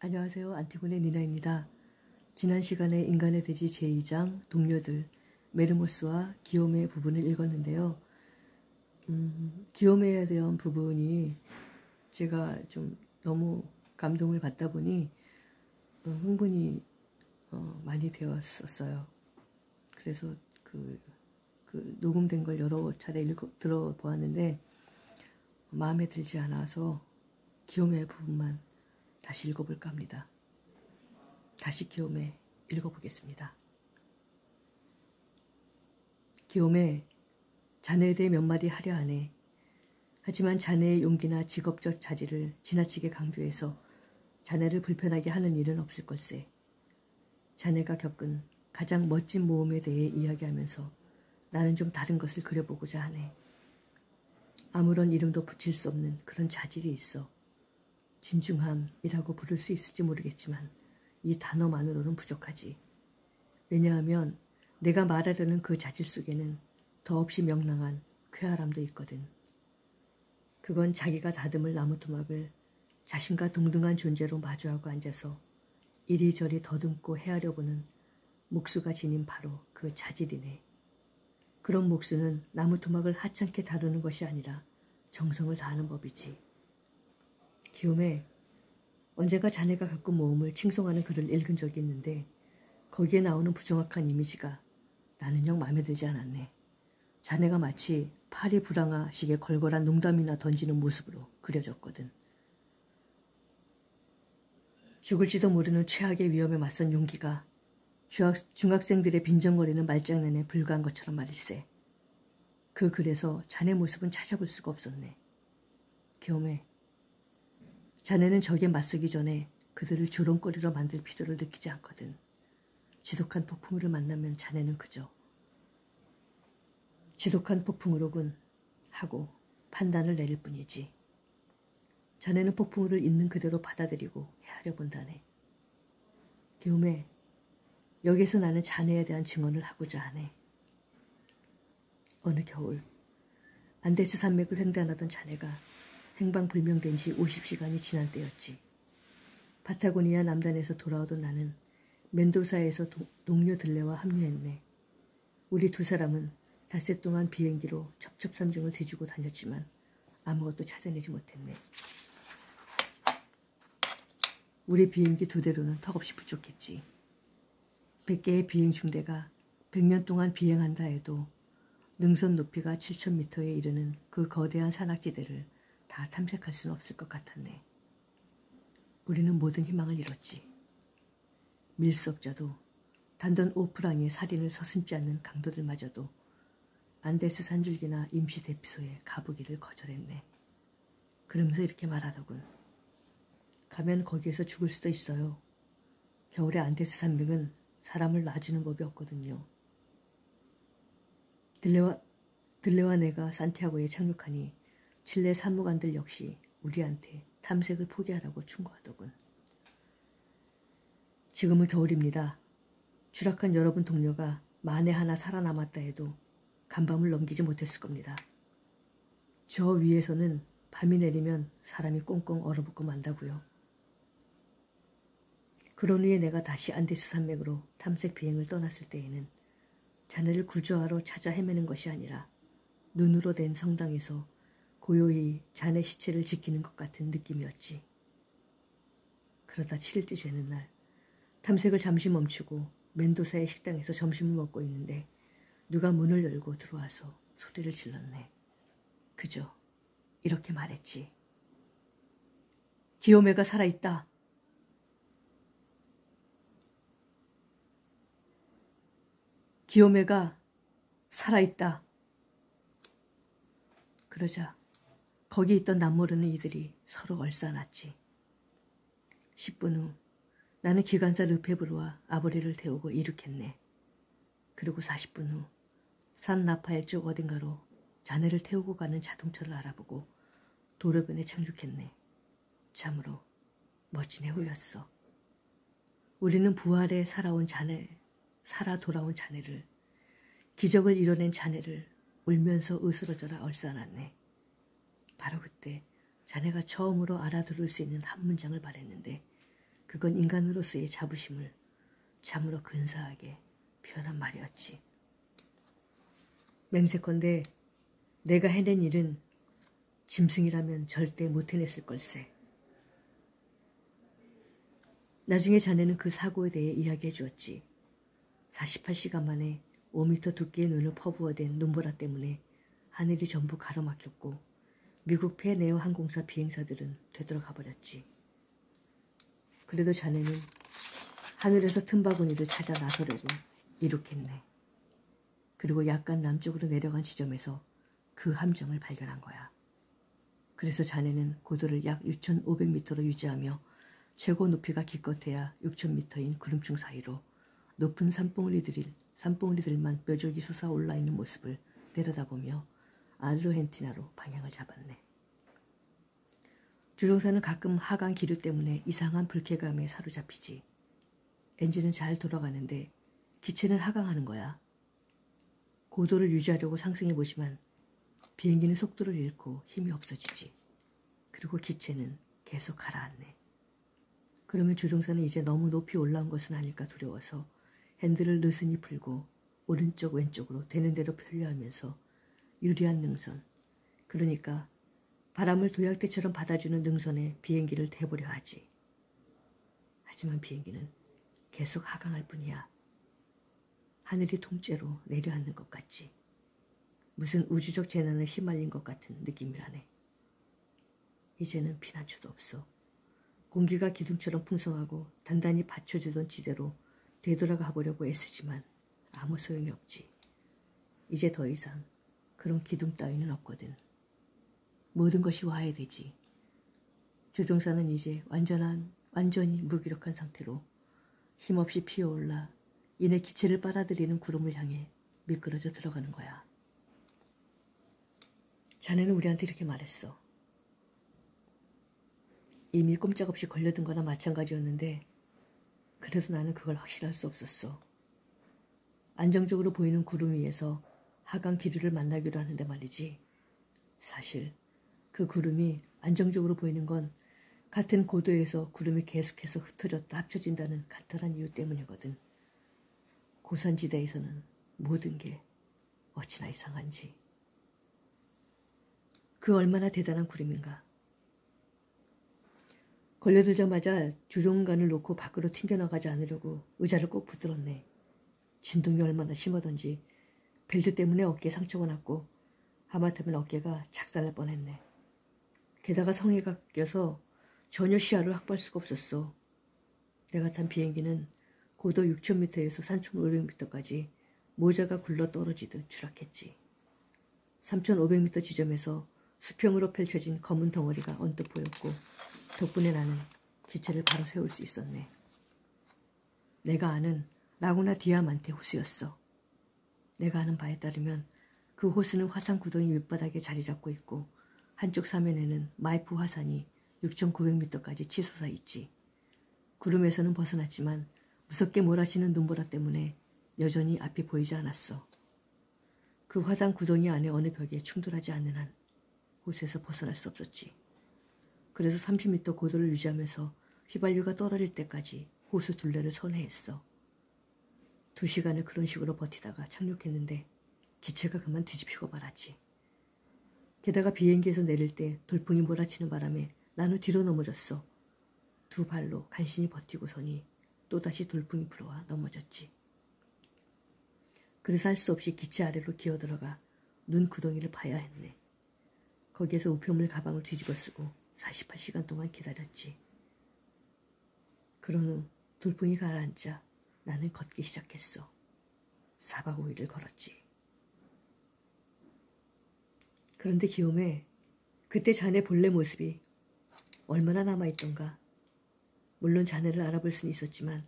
안녕하세요. 안티곤의 니나입니다. 지난 시간에 인간의 돼지 제2장 동료들 메르모스와 기요메 부분을 읽었는데요. 기요메에 대한 부분이 제가 좀 너무 감동을 받다 보니 흥분이 많이 되었었어요. 그래서 그 녹음된 걸 여러 차례 들어보았는데 마음에 들지 않아서 기요메 부분만 다시 읽어볼까 합니다. 다시 기요메 읽어보겠습니다. 기요메, 자네에 대해 몇 마디 하려 하네. 하지만 자네의 용기나 직업적 자질을 지나치게 강조해서 자네를 불편하게 하는 일은 없을 걸세. 자네가 겪은 가장 멋진 모험에 대해 이야기하면서 나는 좀 다른 것을 그려보고자 하네. 아무런 이름도 붙일 수 없는 그런 자질이 있어. 진중함이라고 부를 수 있을지 모르겠지만 이 단어만으로는 부족하지. 왜냐하면 내가 말하려는 그 자질 속에는 더없이 명랑한 쾌활함도 있거든. 그건 자기가 다듬을 나무토막을 자신과 동등한 존재로 마주하고 앉아서 이리저리 더듬고 헤아려 보는 목수가 지닌 바로 그 자질이네. 그런 목수는 나무토막을 하찮게 다루는 것이 아니라 정성을 다하는 법이지. 기요메, 언젠가 자네가 겪은 모험을 칭송하는 글을 읽은 적이 있는데 거기에 나오는 부정확한 이미지가 나는 영 마음에 들지 않았네. 자네가 마치 파리 불황아식에 걸걸한 농담이나 던지는 모습으로 그려졌거든. 죽을지도 모르는 최악의 위험에 맞선 용기가 중학생들의 빈정거리는 말장난에 불과한 것처럼 말일세. 그 글에서 자네 모습은 찾아볼 수가 없었네. 기요메, 자네는 적에 맞서기 전에 그들을 조롱거리로 만들 필요를 느끼지 않거든. 지독한 폭풍우를 만나면 자네는 그저 지독한 폭풍우로군 하고 판단을 내릴 뿐이지. 자네는 폭풍우를 있는 그대로 받아들이고 헤아려 본다네. 기요메, 여기서 나는 자네에 대한 증언을 하고자 하네. 어느 겨울 안데스 산맥을 횡단하던 자네가 행방불명된 지 50시간이 지난 때였지. 파타고니아 남단에서 돌아오던 나는 멘도사에서 동료 들레와 합류했네. 우리 두 사람은 닷새 동안 비행기로 첩첩산중을 뒤지고 다녔지만 아무것도 찾아내지 못했네. 우리 비행기 2대로는 턱없이 부족했지. 100개의 비행 중대가 100년 동안 비행한다 해도 능선 높이가 7,000m에 이르는 그 거대한 산악지대를 다 탐색할 수는 없을 것 같았네. 우리는 모든 희망을 잃었지. 밀수업자도 단돈 5프랑의 살인을 서슴지 않는 강도들마저도 안데스 산줄기나 임시 대피소에 가보기를 거절했네. 그러면서 이렇게 말하더군. 가면 거기에서 죽을 수도 있어요. 겨울에 안데스 산맥은 사람을 놔주는 법이 없거든요. 들레와 내가 산티아고에 착륙하니 칠레 산무관들 역시 우리한테 탐색을 포기하라고 충고하더군. 지금은 겨울입니다. 추락한 여러분 동료가 만에 하나 살아남았다 해도 간밤을 넘기지 못했을 겁니다. 저 위에서는 밤이 내리면 사람이 꽁꽁 얼어붙고 만다고요. 그런 후에 내가 다시 안데스 산맥으로 탐색 비행을 떠났을 때에는 자네를 구조하러 찾아 헤매는 것이 아니라 눈으로 된 성당에서 고요히 자네 시체를 지키는 것 같은 느낌이었지. 그러다 7일째 되는 날 탐색을 잠시 멈추고 멘도사의 식당에서 점심을 먹고 있는데 누가 문을 열고 들어와서 소리를 질렀네. 그저 이렇게 말했지. 기요메가 살아있다. 기요메가 살아있다. 그러자 거기 있던 남모르는 이들이 서로 얼싸안았지. 10분 후 나는 기관사 르페브르와 아브레를 태우고 이륙했네. 그리고 40분 후 산 라파엘 쪽 어딘가로 자네를 태우고 가는 자동차를 알아보고 도로변에 착륙했네. 참으로 멋진 해후였어. 우리는 부활에 살아 돌아온 자네를, 기적을 이뤄낸 자네를 울면서 으스러져라 얼싸안았네. 바로 그때 자네가 처음으로 알아들을 수 있는 한 문장을 말했는데 건 인간으로서의 자부심을 참으로 근사하게 표현한 말이었지. 맹세컨대 내가 해낸 일은 짐승이라면 절대 못 해냈을 걸세. 나중에 자네는 그 사고에 대해 이야기해 주었지. 48시간 만에 5m 두께의 눈을 퍼부어댄 눈보라 때문에 하늘이 전부 가로막혔고 미국 폐네오 항공사 비행사들은 되돌아가 버렸지. 그래도 자네는 하늘에서 틈바구니를 찾아 나서려고 이룩했네. 그리고 약간 남쪽으로 내려간 지점에서 그 함정을 발견한 거야. 그래서 자네는 고도를 약 6,500m로 유지하며 최고 높이가 기껏해야 6,000m인 구름층 사이로 높은 산봉우리들만 뾰족이 솟아올라 있는 모습을 내려다보며 아르헨티나로 방향을 잡았네. 조종사는 가끔 하강 기류 때문에 이상한 불쾌감에 사로잡히지. 엔진은 잘 돌아가는데 기체는 하강하는 거야. 고도를 유지하려고 상승해보지만 비행기는 속도를 잃고 힘이 없어지지. 그리고 기체는 계속 가라앉네. 그러면 조종사는 이제 너무 높이 올라온 것은 아닐까 두려워서 핸들을 느슨히 풀고 오른쪽 왼쪽으로 되는 대로 편려하면서 유리한 능선, 그러니까 바람을 도약대처럼 받아주는 능선에 비행기를 대보려 하지. 하지만 비행기는 계속 하강할 뿐이야. 하늘이 통째로 내려앉는 것 같지. 무슨 우주적 재난을 휘말린 것 같은 느낌이라네. 이제는 피난처도 없어. 공기가 기둥처럼 풍성하고 단단히 받쳐주던 지대로 되돌아가 보려고 애쓰지만 아무 소용이 없지. 이제 더 이상 그런 기둥 따위는 없거든. 모든 것이 와해되지. 조종사는 이제 완전히 무기력한 상태로 힘없이 피어올라 이내 기체를 빨아들이는 구름을 향해 미끄러져 들어가는 거야. 자네는 우리한테 이렇게 말했어. 이미 꼼짝없이 걸려든 거나 마찬가지였는데 그래도 나는 그걸 확실할 수 없었어. 안정적으로 보이는 구름 위에서 하강 기류를 만나기로 하는데 말이지. 사실 그 구름이 안정적으로 보이는 건 같은 고도에서 구름이 계속해서 흩어졌다 합쳐진다는 간단한 이유 때문이거든. 고산지대에서는 모든 게 어찌나 이상한지. 그 얼마나 대단한 구름인가. 걸려들자마자 조종관을 놓고 밖으로 튕겨나가지 않으려고 의자를 꼭 붙들었네. 진동이 얼마나 심하던지 벨트 때문에 어깨에 상처가 났고 하마터면 어깨가 작살날 뻔했네. 게다가 성에가 껴서 전혀 시야를 확보할 수가 없었어. 내가 탄 비행기는 고도 6,000m에서 3,500m까지 모자가 굴러 떨어지듯 추락했지. 3,500m 지점에서 수평으로 펼쳐진 검은 덩어리가 언뜻 보였고 덕분에 나는 기체를 바로 세울 수 있었네. 내가 아는 라구나 디아만테 호수였어. 내가 아는 바에 따르면 그 호수는 화산 구덩이 밑바닥에 자리 잡고 있고 한쪽 사면에는 마이프 화산이 6,900m까지 치솟아 있지. 구름에서는 벗어났지만 무섭게 몰아치는 눈보라 때문에 여전히 앞이 보이지 않았어. 그 화산 구덩이 안에 어느 벽에 충돌하지 않는 한 호수에서 벗어날 수 없었지. 그래서 30m 고도를 유지하면서 휘발유가 떨어질 때까지 호수 둘레를 선회했어. 2시간을 그런 식으로 버티다가 착륙했는데 기체가 그만 뒤집히고 말았지. 게다가 비행기에서 내릴 때 돌풍이 몰아치는 바람에 나는 뒤로 넘어졌어. 2 발로 간신히 버티고서니 또다시 돌풍이 불어와 넘어졌지. 그래서 할 수 없이 기체 아래로 기어들어가 눈 구덩이를 파야 했네. 거기에서 우표물 가방을 뒤집어 쓰고 48시간 동안 기다렸지. 그런 후 돌풍이 가라앉자 나는 걷기 시작했어. 4박 5일을 걸었지. 그런데 기욤에 그때 자네 본래 모습이 얼마나 남아있던가. 물론 자네를 알아볼 수는 있었지만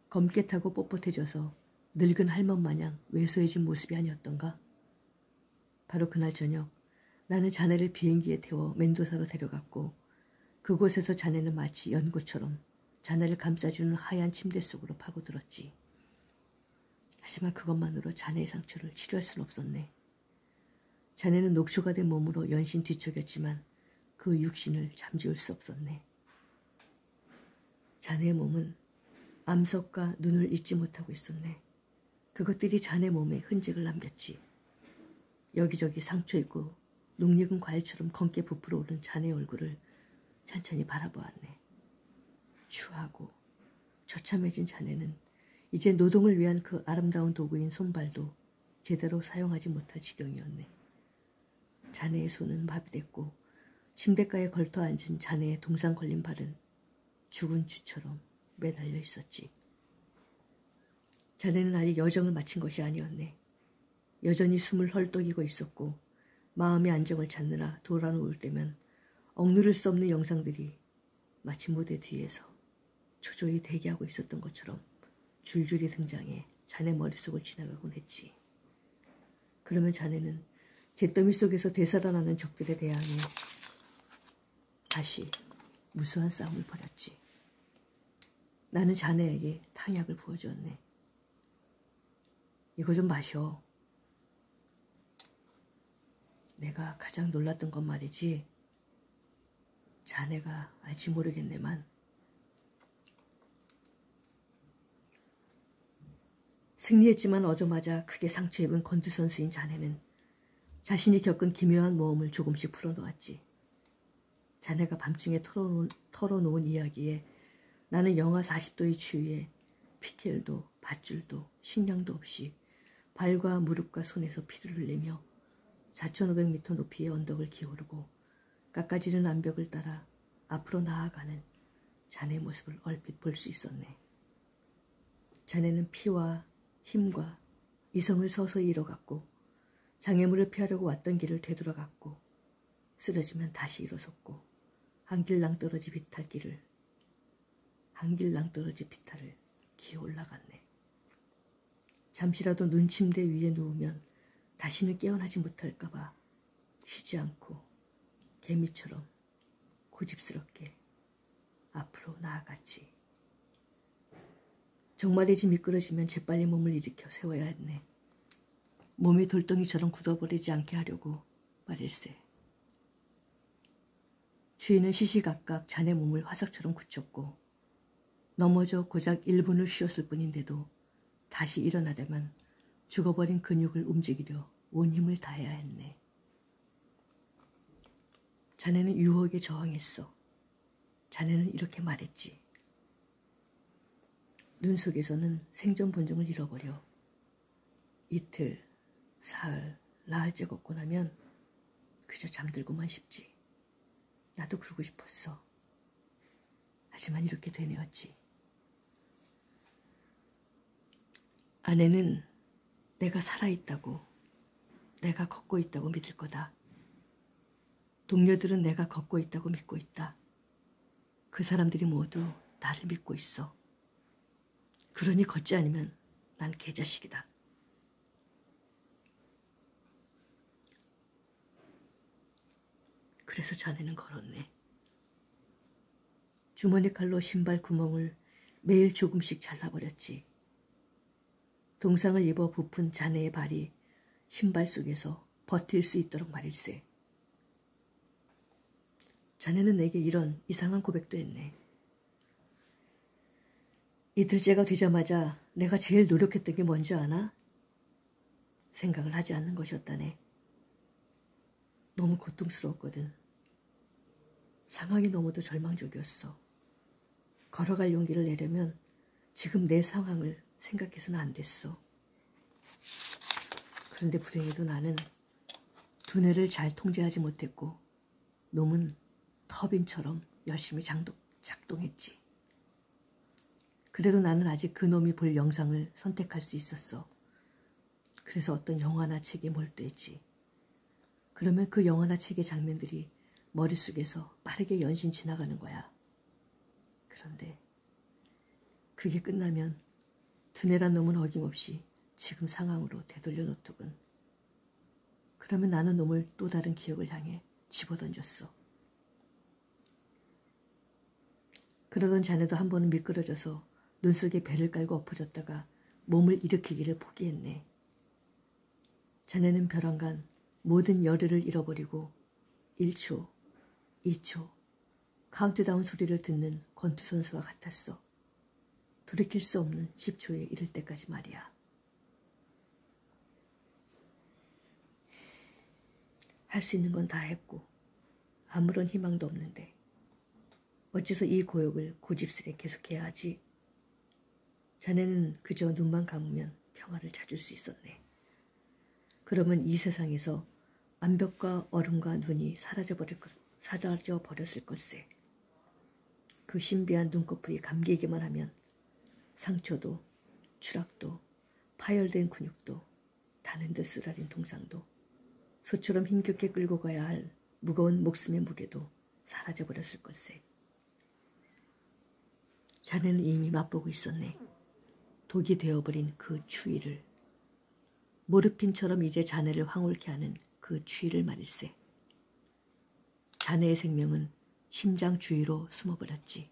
검게 타고 뻣뻣해져서 늙은 할멈 마냥 왜소해진 모습이 아니었던가. 바로 그날 저녁 나는 자네를 비행기에 태워 멘도사로 데려갔고 그곳에서 자네는 마치 연고처럼 자네를 감싸주는 하얀 침대 속으로 파고들었지. 하지만 그것만으로 자네의 상처를 치료할 수는 없었네. 자네는 녹초가 된 몸으로 연신 뒤척였지만 그 육신을 잠재울 수 없었네. 자네의 몸은 암석과 눈을 잊지 못하고 있었네. 그것들이 자네 몸에 흔적을 남겼지. 여기저기 상처 있고 녹익은 과일처럼 검게 부풀어 오른 자네의 얼굴을 천천히 바라보았네. 추하고 처참해진 자네는 이제 노동을 위한 그 아름다운 도구인 손발도 제대로 사용하지 못할 지경이었네. 자네의 손은 마비됐고 침대가에 걸터 앉은 자네의 동상 걸린 발은 죽은 쥐처럼 매달려 있었지. 자네는 아직 여정을 마친 것이 아니었네. 여전히 숨을 헐떡이고 있었고 마음의 안정을 찾느라 돌아누울 때면 억누를 수 없는 영상들이 마치 무대 뒤에서 초조히 대기하고 있었던 것처럼 줄줄이 등장해 자네 머릿속을 지나가곤 했지. 그러면 자네는 잿더미 속에서 되살아나는 적들에 대항해 다시 무수한 싸움을 벌였지. 나는 자네에게 탕약을 부어주었네. 이거 좀 마셔. 내가 가장 놀랐던 건 말이지. 자네가 알지 모르겠네만 승리했지만 어쩌마자 크게 상처 입은 건투선수인 자네는 자신이 겪은 기묘한 모험을 조금씩 풀어놓았지. 자네가 밤중에 털어놓은 이야기에 나는 영하 40도의 추위에 피켈도 밧줄도 식량도 없이 발과 무릎과 손에서 피를 흘리며 4,500m 높이의 언덕을 기어오르고 깎아지른 암벽을 따라 앞으로 나아가는 자네의 모습을 얼핏 볼 수 있었네. 자네는 피와 힘과 이성을 서서히 잃어갔고 장애물을 피하려고 왔던 길을 되돌아갔고 쓰러지면 다시 일어섰고 한길 낭떠러지 비탈을 기어 올라갔네. 잠시라도 눈침대 위에 누우면 다시는 깨어나지 못할까봐 쉬지 않고 개미처럼 고집스럽게 앞으로 나아갔지. 정말이지 미끄러지면 재빨리 몸을 일으켜 세워야 했네. 몸이 돌덩이처럼 굳어버리지 않게 하려고 말일세. 주인은 시시각각 자네 몸을 화석처럼 굳혔고 넘어져 고작 1분을 쉬었을 뿐인데도 다시 일어나려면 죽어버린 근육을 움직이려 온 힘을 다해야 했네. 자네는 유혹에 저항했어. 자네는 이렇게 말했지. 눈 속에서는 생존 본능을 잃어버려 이틀, 사흘, 나흘째 걷고 나면 그저 잠들고만 싶지. 나도 그러고 싶었어. 하지만 이렇게 되뇌었지. 아내는 내가 살아있다고, 내가 걷고 있다고 믿을 거다. 동료들은 내가 걷고 있다고 믿고 있다. 그 사람들이 모두 나를 믿고 있어. 그러니 걷지 않으면 난 개자식이다. 그래서 자네는 걸었네. 주머니 칼로 신발 구멍을 매일 조금씩 잘라버렸지. 동상을 입어 부푼 자네의 발이 신발 속에서 버틸 수 있도록 말일세. 자네는 내게 이런 이상한 고백도 했네. 이틀째가 되자마자 내가 제일 노력했던 게 뭔지 아나? 생각을 하지 않는 것이었다네. 너무 고통스러웠거든. 상황이 너무도 절망적이었어. 걸어갈 용기를 내려면 지금 내 상황을 생각해서는 안 됐어. 그런데 불행히도 나는 두뇌를 잘 통제하지 못했고 놈은 터빈처럼 열심히 작동했지. 그래도 나는 아직 그 놈이 볼 영상을 선택할 수 있었어. 그래서 어떤 영화나 책에 몰두했지. 그러면 그 영화나 책의 장면들이 머릿속에서 빠르게 연신 지나가는 거야. 그런데 그게 끝나면 두뇌란 놈은 어김없이 지금 상황으로 되돌려 놓더군. 그러면 나는 놈을 또 다른 기억을 향해 집어던졌어. 그러던 자네도 한 번은 미끄러져서 눈 속에 배를 깔고 엎어졌다가 몸을 일으키기를 포기했네. 자네는 벼랑간 모든 열의를 잃어버리고 1초, 2초, 카운트다운 소리를 듣는 권투선수와 같았어. 돌이킬 수 없는 10초에 이를 때까지 말이야. 할 수 있는 건 다 했고 아무런 희망도 없는데 어째서 이 고역을 고집스레 계속해야 하지? 자네는 그저 눈만 감으면 평화를 찾을 수 있었네. 그러면 이 세상에서 암벽과 얼음과 눈이 사라져 버렸을 걸세. 그 신비한 눈꺼풀이 감기기만 하면 상처도 추락도 파열된 근육도 타는 듯 쓰라린 동상도 소처럼 힘겹게 끌고 가야 할 무거운 목숨의 무게도 사라져 버렸을 걸세. 자네는 이미 맛보고 있었네. 독이 되어버린 그 추위를. 모르핀처럼 이제 자네를 황홀케 하는 그 추위를 말일세. 자네의 생명은 심장 주위로 숨어버렸지.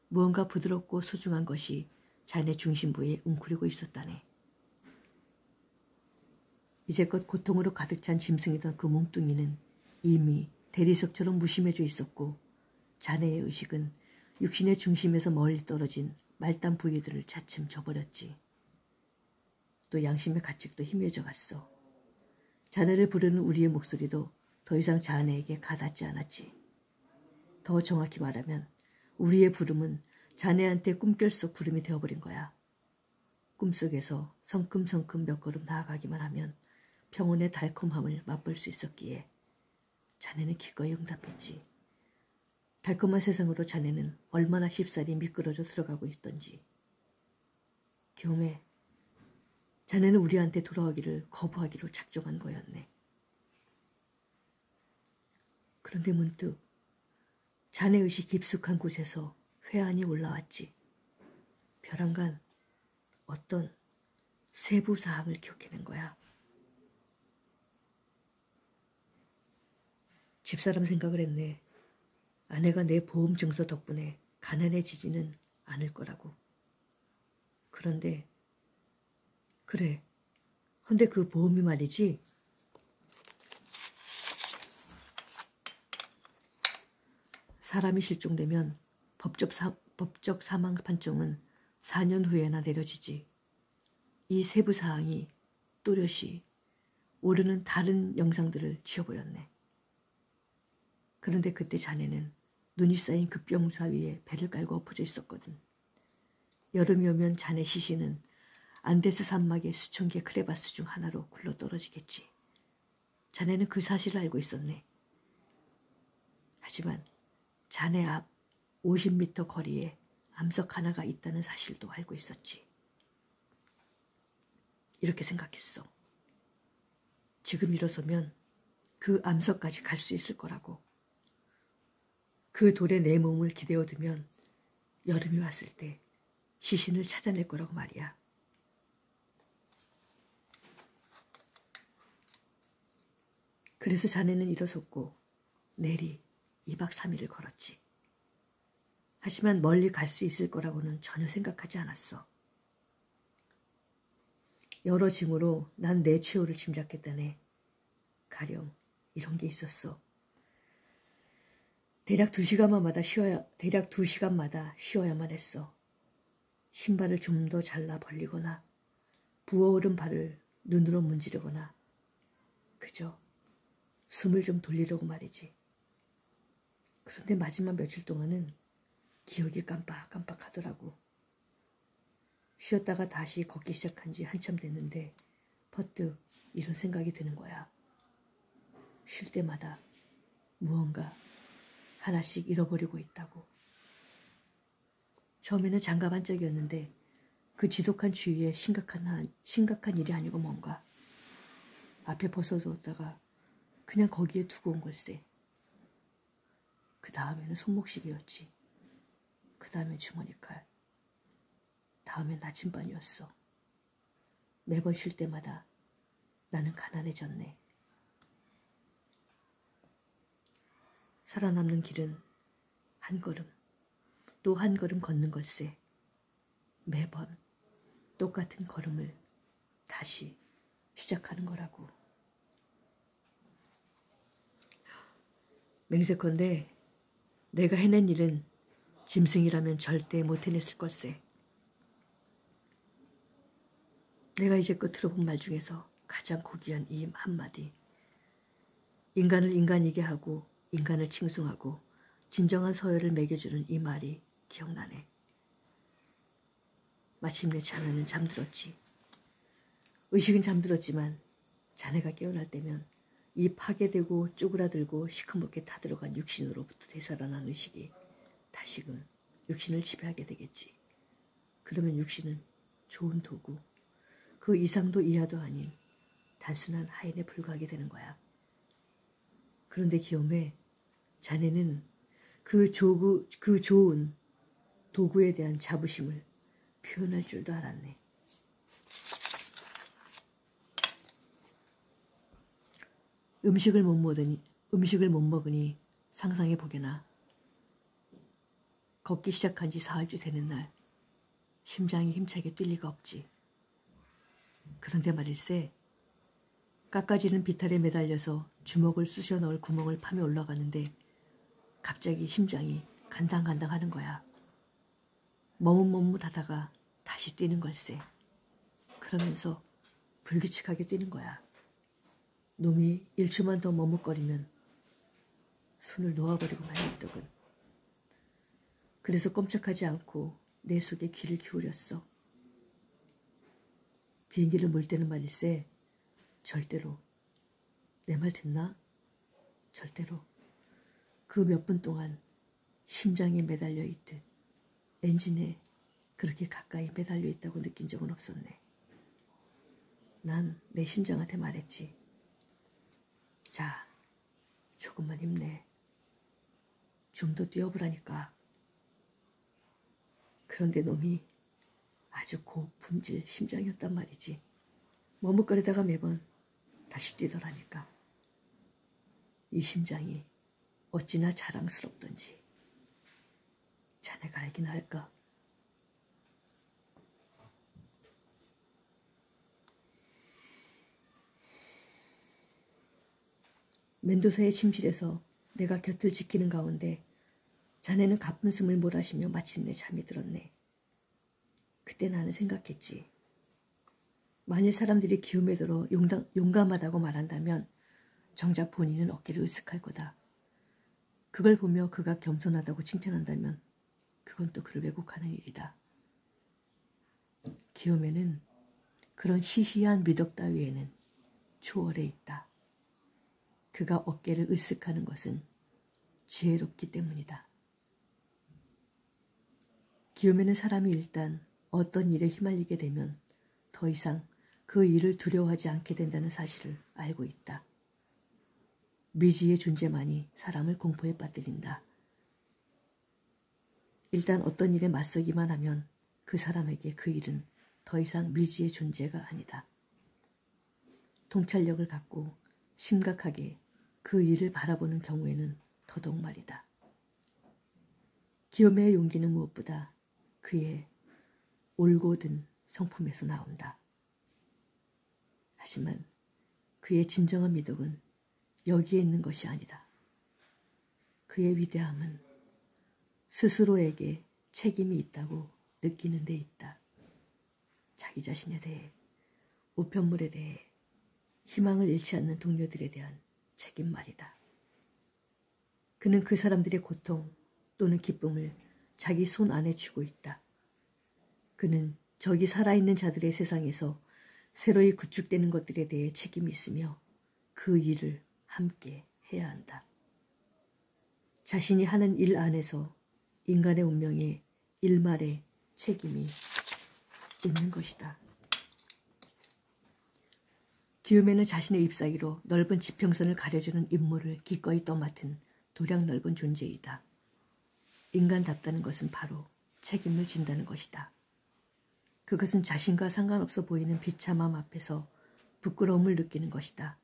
무언가 부드럽고 소중한 것이 자네 중심부에 웅크리고 있었다네. 이제껏 고통으로 가득 찬 짐승이던 그 몸뚱이는 이미 대리석처럼 무심해져 있었고 자네의 의식은 육신의 중심에서 멀리 떨어진 말단 부위들을 차츰 져버렸지. 또 양심의 가책도 희미해져 갔어. 자네를 부르는 우리의 목소리도 더 이상 자네에게 가닿지 않았지. 더 정확히 말하면 우리의 부름은 자네한테 꿈결 속 부름이 되어버린 거야. 꿈속에서 성큼성큼 몇 걸음 나아가기만 하면 평온의 달콤함을 맛볼 수 있었기에 자네는 기꺼이 응답했지. 달콤한 세상으로 자네는 얼마나 쉽사리 미끄러져 들어가고 있던지. 교매, 자네는 우리한테 돌아오기를 거부하기로 작정한 거였네. 그런데 문득 자네 의식 깊숙한 곳에서 회한이 올라왔지. 벼랑간 어떤 세부 사항을 기억해낸 거야. 집사람 생각을 했네. 아내가 내 보험 증서 덕분에 가난해지지는 않을 거라고. 그런데 그래. 근데 그 보험이 말이지. 사람이 실종되면 법적 사망 판정은 4년 후에나 내려지지. 이 세부 사항이 또렷이 오르는 다른 영상들을 지워버렸네. 그런데 그때 자네는 눈이 쌓인 급병사 위에 배를 깔고 엎어져 있었거든. 여름이 오면 자네 시신은 안데스 산막의 수천 개 크레바스 중 하나로 굴러떨어지겠지. 자네는 그 사실을 알고 있었네. 하지만 자네 앞 50m 거리에 암석 하나가 있다는 사실도 알고 있었지. 이렇게 생각했어. 지금 일어서면 그 암석까지 갈 수 있을 거라고. 그 돌에 내 몸을 기대어 두면 여름이 왔을 때 시신을 찾아낼 거라고 말이야. 그래서 자네는 일어섰고 내리 2박 3일을 걸었지. 하지만 멀리 갈 수 있을 거라고는 전혀 생각하지 않았어. 여러 징후로 난 내 최후를 짐작했다네. 가령 이런 게 있었어. 대략 2시간마다 쉬어야만 했어. 신발을 좀 더 잘라 벌리거나 부어오른 발을 눈으로 문지르거나 그저 숨을 좀 돌리려고 말이지. 그런데 마지막 며칠 동안은 기억이 깜빡깜빡하더라고. 쉬었다가 다시 걷기 시작한 지 한참 됐는데 퍼뜩 이런 생각이 드는 거야. 쉴 때마다 무언가 하나씩 잃어버리고 있다고. 처음에는 장가 반짝이었는데 그 지독한 주위에 심각한 일이 아니고 뭔가 앞에 벗어두었다가 그냥 거기에 두고 온 걸세. 그 다음에는 손목시계였지. 그 다음에 주머니칼. 다음에 나침반이었어. 매번 쉴 때마다 나는 가난해졌네. 살아남는 길은 한 걸음, 또 한 걸음 걷는 걸세. 매번 똑같은 걸음을 다시 시작하는 거라고. 맹세컨대 내가 해낸 일은 짐승이라면 절대 못 해냈을 걸세. 내가 이제껏 들어본 말 중에서 가장 고귀한 이 한마디. 인간을 인간이게 하고 인간을 칭송하고 진정한 서열을 매겨주는 이 말이 기억나네. 마침내 자네는 잠들었지. 의식은 잠들었지만 자네가 깨어날 때면 이 파괴되고 쪼그라들고 시커멓게 타들어간 육신으로부터 되살아난 의식이 다시금 육신을 지배하게 되겠지. 그러면 육신은 좋은 도구, 그 이상도 이하도 아닌 단순한 하인에 불과하게 되는 거야. 그런데 기욤에 자네는 그 좋은 도구에 대한 자부심을 표현할 줄도 알았네. 음식을 못 먹으니 상상해 보게나. 걷기 시작한 지 사흘째 되는 날 심장이 힘차게 뛸 리가 없지. 그런데 말일세, 깎아지는 비탈에 매달려서 주먹을 쑤셔 넣을 구멍을 파며 올라가는데 갑자기 심장이 간당간당 하는 거야. 머뭇머뭇하다가 다시 뛰는 걸세. 그러면서 불규칙하게 뛰는 거야. 놈이 1초만 더 머뭇거리면 손을 놓아버리고 말겠더군. 그래서 꼼짝하지 않고 내 속에 귀를 기울였어. 비행기를 몰 때는 말일세, 절대로. 내 말 듣나? 절대로. 그 몇 분 동안 심장에 매달려 있듯 엔진에 그렇게 가까이 매달려 있다고 느낀 적은 없었네. 난 내 심장한테 말했지. 자, 조금만 힘내. 좀 더 뛰어보라니까. 그런데 놈이 아주 고품질 심장이었단 말이지. 머뭇거리다가 매번 다시 뛰더라니까. 이 심장이 어찌나 자랑스럽던지 자네가 알긴 할까? 멘도사의 침실에서 내가 곁을 지키는 가운데 자네는 가쁜 숨을 몰아쉬며 마침내 잠이 들었네. 그때 나는 생각했지. 만일 사람들이 기움에 들어 용감하다고 말한다면 정작 본인은 어깨를 으쓱할 거다. 그걸 보며 그가 겸손하다고 칭찬한다면 그건 또 그를 왜곡하는 일이다. 기욤에는 그런 시시한 미덕 따위에는 초월해 있다. 그가 어깨를 으쓱하는 것은 지혜롭기 때문이다. 기욤에는 사람이 일단 어떤 일에 휘말리게 되면 더 이상 그 일을 두려워하지 않게 된다는 사실을 알고 있다. 미지의 존재만이 사람을 공포에 빠뜨린다. 일단 어떤 일에 맞서기만 하면 그 사람에게 그 일은 더 이상 미지의 존재가 아니다. 통찰력을 갖고 심각하게 그 일을 바라보는 경우에는 더더욱 말이다. 기욤의 용기는 무엇보다 그의 올곧은 성품에서 나온다. 하지만 그의 진정한 미덕은 여기에 있는 것이 아니다. 그의 위대함은 스스로에게 책임이 있다고 느끼는 데 있다. 자기 자신에 대해, 우편물에 대해, 희망을 잃지 않는 동료들에 대한 책임 말이다. 그는 그 사람들의 고통 또는 기쁨을 자기 손 안에 쥐고 있다. 그는 저기 살아있는 자들의 세상에서 새로이 구축되는 것들에 대해 책임이 있으며 그 일을 함께 해야 한다. 자신이 하는 일 안에서 인간의 운명에 일말의 책임이 있는 것이다. 기욤에는 자신의 잎사귀로 넓은 지평선을 가려주는 임무를 기꺼이 떠맡은 도량 넓은 존재이다. 인간답다는 것은 바로 책임을 진다는 것이다. 그것은 자신과 상관없어 보이는 비참함 앞에서 부끄러움을 느끼는 것이다.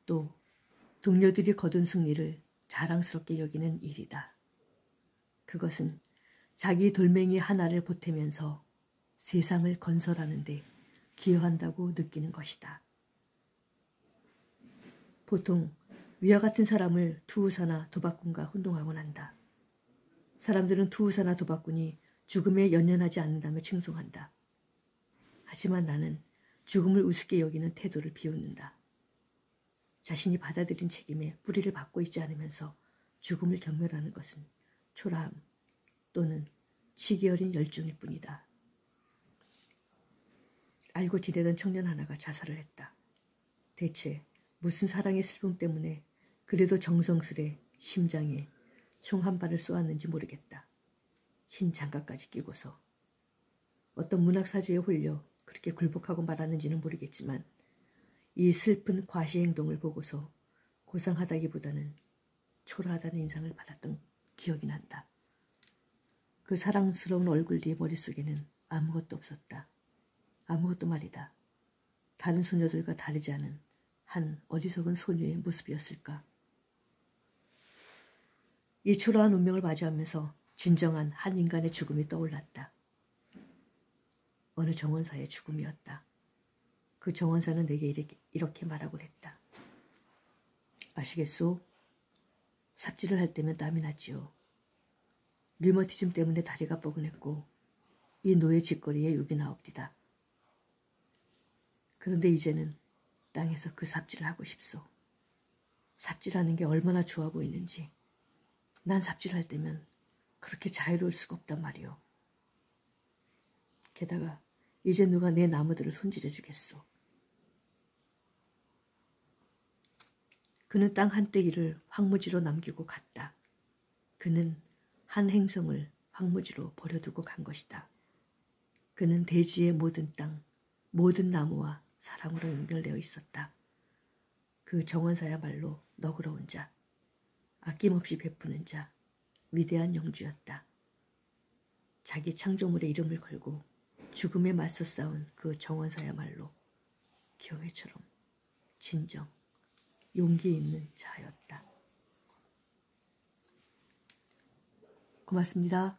또 동료들이 거둔 승리를 자랑스럽게 여기는 일이다. 그것은 자기 돌멩이 하나를 보태면서 세상을 건설하는 데 기여한다고 느끼는 것이다. 보통 위와 같은 사람을 투우사나 도박꾼과 혼동하곤 한다. 사람들은 투우사나 도박꾼이 죽음에 연연하지 않는다며 칭송한다. 하지만 나는 죽음을 우습게 여기는 태도를 비웃는다. 자신이 받아들인 책임에 뿌리를 받고 있지 않으면서 죽음을 경멸하는 것은 초라함 또는 치기 어린 열정일 뿐이다. 알고 지내던 청년 하나가 자살을 했다. 대체 무슨 사랑의 슬픔 때문에 그래도 정성스레 심장에 총 한 발을 쏘았는지 모르겠다. 흰 장갑까지 끼고서. 어떤 문학사주에 홀려 그렇게 굴복하고 말았는지는 모르겠지만 이 슬픈 과시행동을 보고서 고상하다기보다는 초라하다는 인상을 받았던 기억이 난다. 그 사랑스러운 얼굴 뒤에 머릿속에는 아무것도 없었다. 아무것도 말이다. 다른 소녀들과 다르지 않은 한 어리석은 소녀의 모습이었을까. 이 초라한 운명을 마주하면서 진정한 한 인간의 죽음이 떠올랐다. 어느 정원사의 죽음이었다. 그 정원사는 내게 이렇게 말하곤 했다. 아시겠소? 삽질을 할 때면 땀이 나지요. 류머티즘 때문에 다리가 뻐근했고 이 노예 짓거리에 욕이 나옵디다. 그런데 이제는 땅에서 그 삽질을 하고 싶소. 삽질하는 게 얼마나 좋아 보이는지. 난 삽질할 때면 그렇게 자유로울 수가 없단 말이오. 게다가 이제 누가 내 나무들을 손질해 주겠소. 그는 땅 한떼기를 황무지로 남기고 갔다. 그는 한 행성을 황무지로 버려두고 간 것이다. 그는 대지의 모든 땅, 모든 나무와 사랑으로 연결되어 있었다. 그 정원사야말로 너그러운 자, 아낌없이 베푸는 자, 위대한 영주였다. 자기 창조물의 이름을 걸고 죽음에 맞서 싸운 그 정원사야말로 교회처럼 진정, 용기 있는 자였다. 고맙습니다.